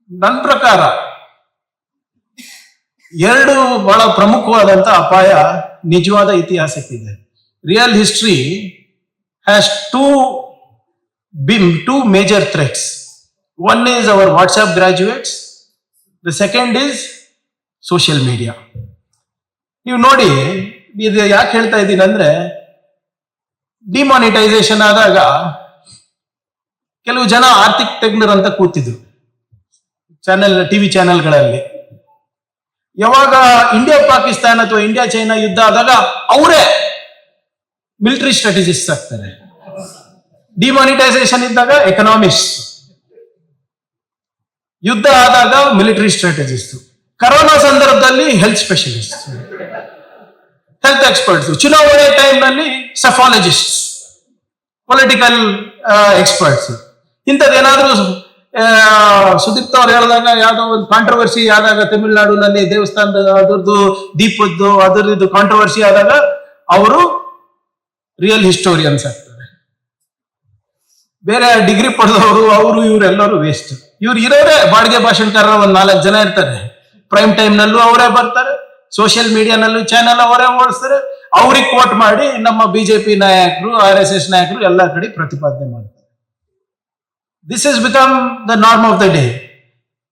ನನ್ನ ಪ್ರಕಾರ ಎರಡು ಬಹಳ ಪ್ರಮುಖವಾದಂತ ಅಪಾಯ ನಿಜವಾದ ಇತಿಹಾಸಕ್ಕಿದೆ. Real history has two major threats. One is our WhatsApp graduates. The second is social media. ನೀವು ನೋಡಿ, ಇದು ಯಾಕೆ ಹೇಳ್ತಾ ಇದ್ದೀನಿ ಅಂದ್ರೆ, ಡಿಮಾನಿಟೈಸೇಷನ್ ಆದಾಗ ಕೆಲವು ಜನ ಆರ್ಥಿಕ ತಜ್ಞರಂತ ಕೂತಿದ್ರು ಟಿವಿ ಚಾನೆಲ್ಗಳಲ್ಲಿ. ಯಾವಾಗ ಇಂಡಿಯಾ ಪಾಕಿಸ್ತಾನ ಅಥವಾ ಇಂಡಿಯಾ ಚೈನಾ ಯುದ್ಧ ಆದಾಗ ಅವರೇ ಮಿಲಿಟರಿ ಸ್ಟ್ರಾಟಜಿಸ್ಟ್ ಆಗ್ತಾರೆ. ಡಿಮಾನಿಟೈಸೇಷನ್ ಇದ್ದಾಗ ಎಕನಾಮಿಸ್ಟ್, ಯುದ್ಧ ಆದಾಗ ಮಿಲಿಟರಿ ಸ್ಟ್ರಾಟಜಿಸ್ಟ್, ಕರೋನಾ ಸಂದರ್ಭದಲ್ಲಿ ಹೆಲ್ತ್ ಸ್ಪೆಷಲಿಸ್ಟ್, ಹೆಲ್ತ್ ಎಕ್ಸ್ಪರ್ಟ್ಸ್, ಚುನಾವಣೆ ಟೈಮ್ನಲ್ಲಿ ಸೆಫಾಲಜಿಸ್ಟ್, ಪೊಲಿಟಿಕಲ್ ಎಕ್ಸ್ಪರ್ಟ್ಸ್. ಇಂಥದ್ದೇನಾದ್ರೂ ಸುದೀಪ್ತ ಅವ್ರು ಹೇಳಿದಾಗ ಯಾವ್ದೋ ಒಂದು ಕಾಂಟ್ರವರ್ಸಿ ಆದಾಗ ತಮಿಳುನಾಡಿನಲ್ಲಿ ದೇವಸ್ಥಾನದ ಅದರದ್ದು ದೀಪದ್ದು ಅದರದ್ದು ಕಾಂಟ್ರವರ್ಸಿ ಆದಾಗ ಅವರು ರಿಯಲ್ ಹಿಸ್ಟೋರಿಯನ್ಸ್ ಆಗ್ತಾರೆ. ಬೇರೆ ಡಿಗ್ರಿ ಪಡೆದವರು ಅವರು ಇವರೆಲ್ಲರೂ ವೇಸ್ಟ್. ಇವ್ರು ಇರೋರೇ ಬಾಡಿಗೆ ಭಾಷಣಕಾರರ ಒಂದು 4 ಜನ ಇರ್ತಾರೆ. ಪ್ರೈಮ್ ಟೈಮ್ ನಲ್ಲೂ ಅವರೇ ಬರ್ತಾರೆ, ಸೋಷಿಯಲ್ ಮೀಡಿಯಾನಲ್ಲೂ ಚಾನೆಲ್ ಅವರೇ ಓಡಿಸ್ತಾರೆ. ಅವ್ರಿಗೆ ಕೋಟ್ ಮಾಡಿ ನಮ್ಮ ಬಿಜೆಪಿ ನಾಯಕರು, RSS ನಾಯಕರು ಎಲ್ಲ ಕಡೆ ಪ್ರತಿಪಾದನೆ ಮಾಡ್ತಾರೆ. This has become the norm of the day.